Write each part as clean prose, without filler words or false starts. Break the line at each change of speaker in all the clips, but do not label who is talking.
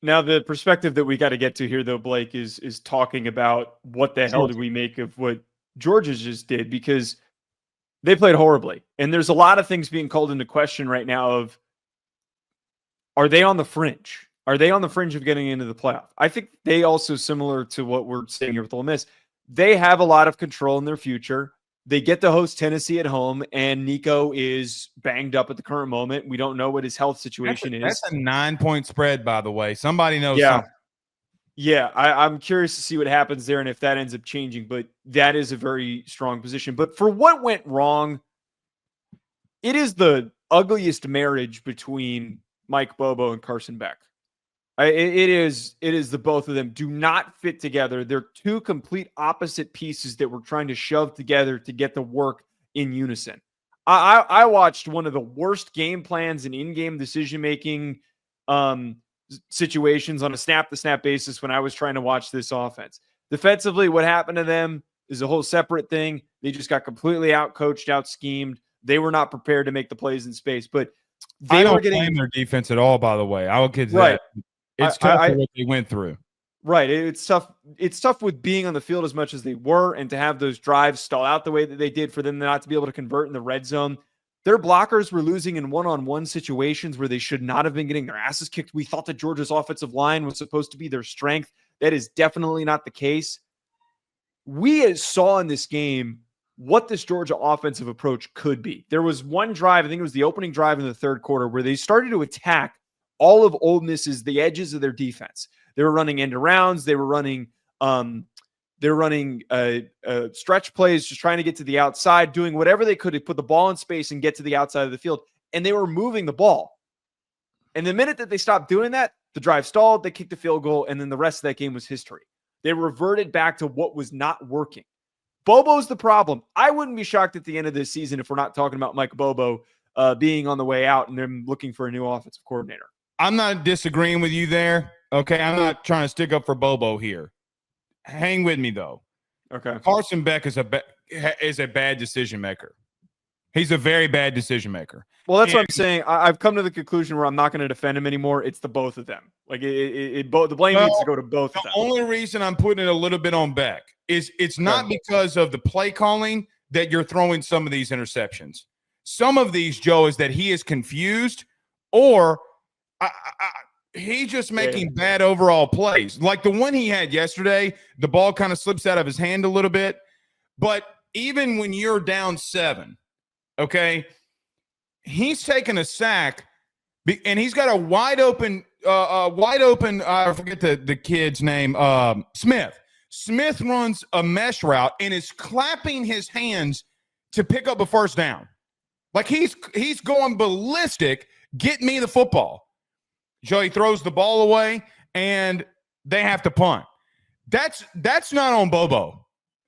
Now, the perspective that we got to get to here, though, Blake, is talking about what the hell do we make of what Georgia just did, because they played horribly. And there's a lot of things being called into question right now of, are they on the fringe? Are they on the fringe of getting into the playoff? I think they also, similar to what we're seeing here with Ole Miss, they have a lot of control in their future. They get to host Tennessee at home, and Nico is banged up at the current moment. We don't know what his health situation is.
That's a 9-point spread, by the way. Somebody knows something.
Yeah, I'm curious to see what happens there and if that ends up changing, but that is a very strong position. But for what went wrong, it is the ugliest marriage between Mike Bobo and Carson Beck. It is the both of them do not fit together. They're two complete opposite pieces that we're trying to shove together to get the work in unison. I watched one of the worst game plans and in-game decision-making situations on a snap-to-snap basis when I was trying to watch this offense. Defensively, what happened to them is a whole separate thing. They just got completely out-coached, out-schemed. They were not prepared to make the plays in space, but
I don't blame their defense at all, by the way. I will get to that. It's tough for what they went through.
Right. It's tough. It's tough with being on the field as much as they were and to have those drives stall out the way that they did for them not to be able to convert in the red zone. Their blockers were losing in one-on-one situations where they should not have been getting their asses kicked. We thought that Georgia's offensive line was supposed to be their strength. That is definitely not the case. We saw in this game what this Georgia offensive approach could be. There was one drive, I think it was the opening drive in the third quarter, where they started to attack all of Ole Miss's, the edges of their defense. They were running end arounds. They were running stretch plays, just trying to get to the outside, doing whatever they could to put the ball in space and get to the outside of the field. And they were moving the ball. And the minute that they stopped doing that, the drive stalled, they kicked the field goal, and then the rest of that game was history. They reverted back to what was not working. Bobo's the problem. I wouldn't be shocked at the end of this season if we're not talking about Mike Bobo being on the way out and them looking for a new offensive coordinator.
I'm not disagreeing with you there. Okay, I'm not trying to stick up for Bobo here. Hang with me, though.
Okay.
Carson Beck is a bad decision maker. He's a very bad decision maker.
Well, that's what I'm saying. I've come to the conclusion where I'm not going to defend him anymore. It's the both of them. Like the blame needs to go to both of them.
The only reason I'm putting it a little bit on Beck is it's not because of the play calling that you're throwing some of these interceptions. Some of these, Joe, is that he is confused or he's just making bad overall plays. Like the one he had yesterday, the ball kind of slips out of his hand a little bit. But even when you're down 7, okay, he's taking a sack, and he's got a wide open. I forget the kid's name. Smith. Smith runs a mesh route and is clapping his hands to pick up a first down. Like he's going ballistic. Get me the football. Joey throws the ball away, and they have to punt. That's not on Bobo.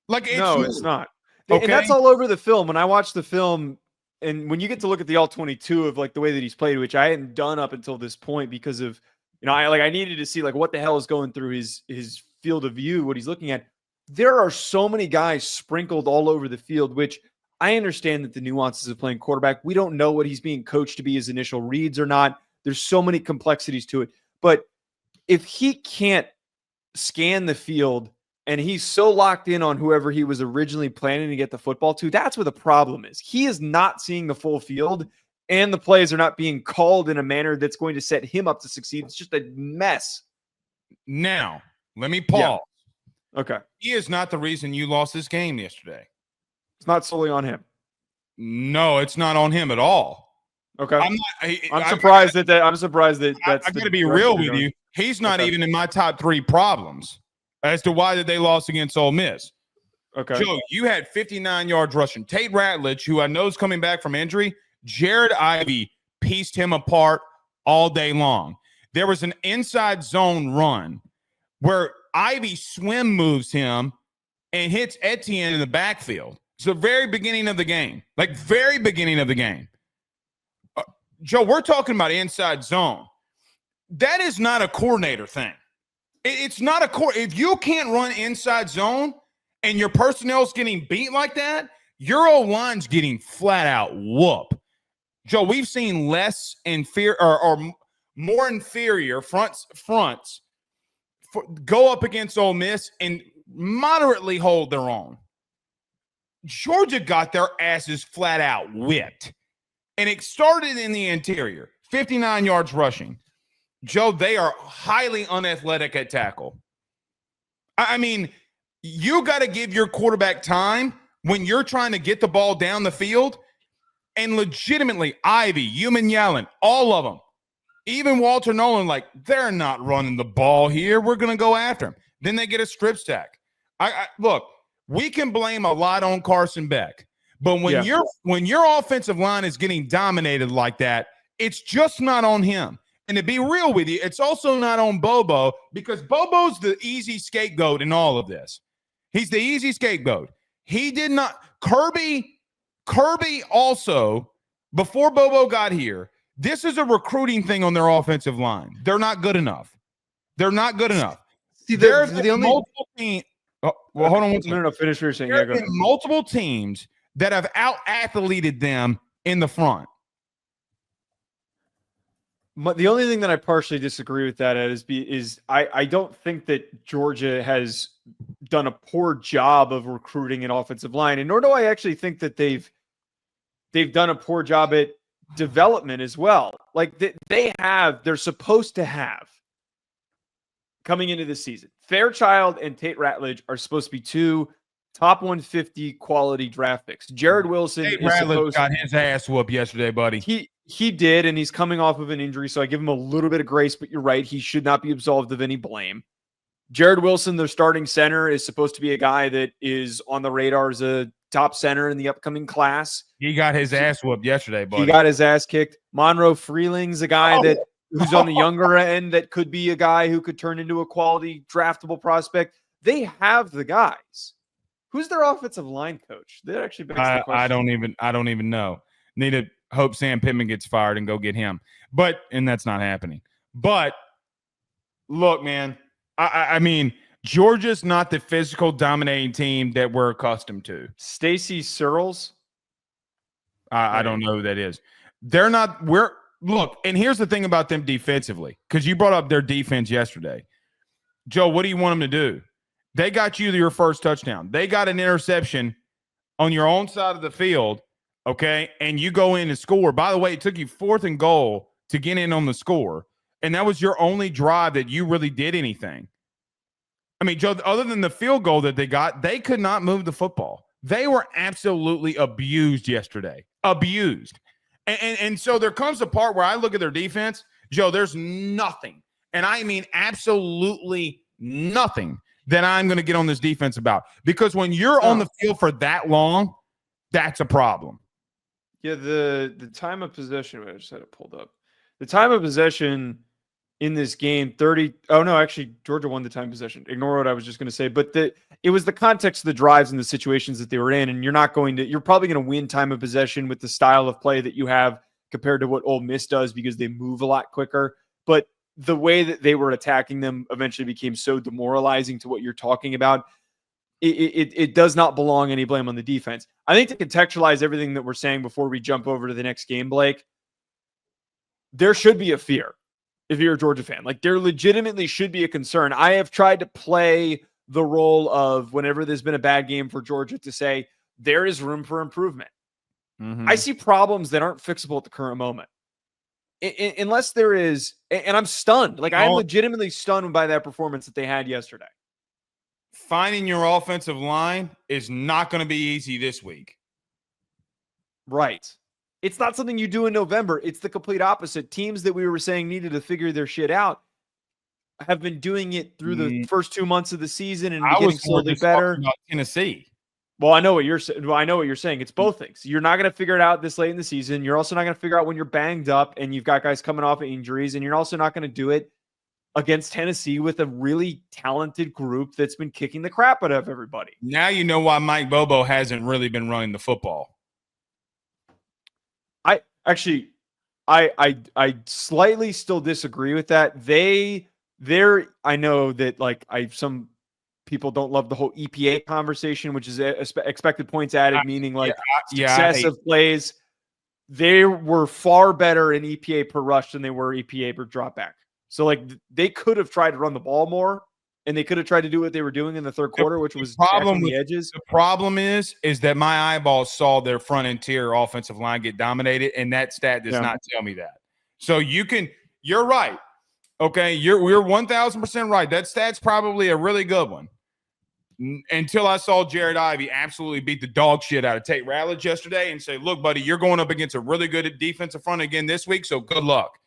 It's not.
Okay?
And that's all over the film. When I watch the film, and when you get to look at the all-22 of like the way that he's played, which I hadn't done up until this point because of, I needed to see like what the hell is going through his field of view, what he's looking at. There are so many guys sprinkled all over the field, which I understand that the nuances of playing quarterback. We don't know what he's being coached to be his initial reads or not. There's so many complexities to it. But if he can't scan the field and he's so locked in on whoever he was originally planning to get the football to, that's where the problem is. He is not seeing the full field, and the plays are not being called in a manner that's going to set him up to succeed. It's just a mess.
Now, let me pause.
Yeah. Okay.
He is not the reason you lost this game yesterday.
It's not solely on him.
No, it's not on him at all.
Okay. I'm surprised that that's.
I got to be real with you. He's not even in my top 3 problems as to why did they lost against Ole Miss.
Okay.
Joe, you had 59 yards rushing. Tate Ratledge, who I know is coming back from injury, Jared Ivey pieced him apart all day long. There was an inside zone run where Ivey swim moves him and hits Etienne in the backfield. It's the very beginning of the game. Joe, we're talking about inside zone. That is not a coordinator thing. It's not a if you can't run inside zone and your personnel's getting beat like that, your O-line's getting flat out whoop. Joe, we've seen less inferior or more inferior fronts go up against Ole Miss and moderately hold their own. Georgia got their asses flat out whipped. And it started in the interior, 59 yards rushing. Joe, they are highly unathletic at tackle. I mean, you got to give your quarterback time when you're trying to get the ball down the field. And legitimately, Ivy, Human Yallen, all of them, even Walter Nolan, like, they're not running the ball here. We're going to go after him. Then they get a strip sack. Look, we can blame a lot on Carson Beck. But when your offensive line is getting dominated like that, it's just not on him. And to be real with you, it's also not on Bobo, because Bobo's the easy scapegoat in all of this. He's the easy scapegoat. He did not – Kirby also, before Bobo got here, this is a recruiting thing on their offensive line. They're not good enough. They're not good enough.
See,
there's
the only
multiple teams – hold on one second.
No, finish what you're saying.
There
Yeah, go
have
ahead.
been multiple teams that have out-athleted them in the front.
The only thing that I partially disagree with that is I don't think that Georgia has done a poor job of recruiting an offensive line, and nor do I actually think that they've done a poor job at development as well. Like they're supposed to have, coming into this season, Fairchild and Tate Ratledge are supposed to be two top 150 quality draft picks. Jared Wilson
Tate Ratledge got his ass whooped yesterday, buddy.
He did, and he's coming off of an injury, so I give him a little bit of grace, but you're right. He should not be absolved of any blame. Jared Wilson, their starting center, is supposed to be a guy that is on the radar as a top center in the upcoming class.
He got his ass whooped yesterday, buddy.
He got his ass kicked. Monroe Freeling's a guy who's on the younger end that could be a guy who could turn into a quality draftable prospect. They have the guys. Who's their offensive line coach? That actually begs the question.
I don't even know. Need to hope Sam Pittman gets fired and go get him. And that's not happening. But look, man, I mean, Georgia's not the physical dominating team that we're accustomed to.
Stacy Searles?
I don't know who that is. They're not. Look, and here's the thing about them defensively, because you brought up their defense yesterday. Joe, what do you want them to do? They got you your first touchdown. They got an interception on your own side of the field, okay, and you go in and score. By the way, it took you 4th and goal to get in on the score, and that was your only drive that you really did anything. I mean, Joe, other than the field goal that they got, they could not move the football. They were absolutely abused yesterday. Abused. And so there comes a part where I look at their defense, Joe, there's nothing, and I mean absolutely nothing that I'm going to get on this defense about. Because when you're on the field for that long, that's a problem.
Yeah, the time of possession, I just had it pulled up. The time of possession in this game, 30. Oh, no, actually, Georgia won the time possession. Ignore what I was just going to say. But it was the context of the drives and the situations that they were in. And you're probably going to win time of possession with the style of play that you have compared to what Ole Miss does, because they move a lot quicker. But the way that they were attacking them eventually became so demoralizing to what you're talking about. It does not belong any blame on the defense. I think to contextualize everything that we're saying before we jump over to the next game, Blake, there should be a fear if you're a Georgia fan. Like, there legitimately should be a concern. I have tried to play the role of, whenever there's been a bad game for Georgia, to say there is room for improvement. Mm-hmm. I see problems that aren't fixable at the current moment. Unless there is, and I'm stunned. Like, I'm legitimately stunned by that performance that they had yesterday.
Finding your offensive line is not going to be easy this week.
Right. It's not something you do in November. It's the complete opposite. Teams that we were saying needed to figure their shit out have been doing it through the first 2 months of the season and getting slowly better.
About Tennessee.
Well, I know what you're saying. Well, I know what you're saying. It's both things. You're not going to figure it out this late in the season. You're also not going to figure out when you're banged up and you've got guys coming off of injuries, and you're also not going to do it against Tennessee with a really talented group that's been kicking the crap out of everybody.
Now you know why Mike Bobo hasn't really been running the football.
I slightly still disagree with that. I know that some people don't love the whole EPA conversation, which is expected points added, meaning success of plays. they were far better in EPA per rush than they were EPA per drop back. So like they could have tried to run the ball more, and they could have tried to do what they were doing in the third quarter, which was attacking the edges.
The problem is that my eyeballs saw their front interior offensive line get dominated, and that stat does not tell me that. So you're right. Okay, we're 1,000% right. That stat's probably a really good one. Until I saw Jared Ivey absolutely beat the dog shit out of Tate Ratledge yesterday and say, look, buddy, you're going up against a really good defensive front again this week, so good luck.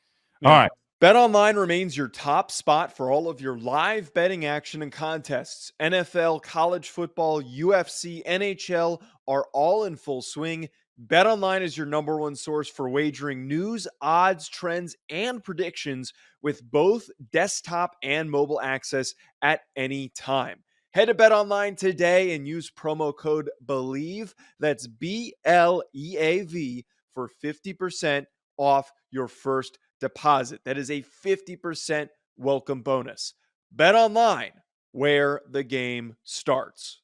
Yeah.
All right.
BetOnline remains your top spot for all of your live betting action and contests. NFL, college football, UFC, NHL are all in full swing. BetOnline is your number one source for wagering news, odds, trends, and predictions with both desktop and mobile access at any time. Head to BetOnline today and use promo code BELIEVE, that's BLEAV, for 50% off your first deposit. That is a 50% welcome bonus. BetOnline, where the game starts.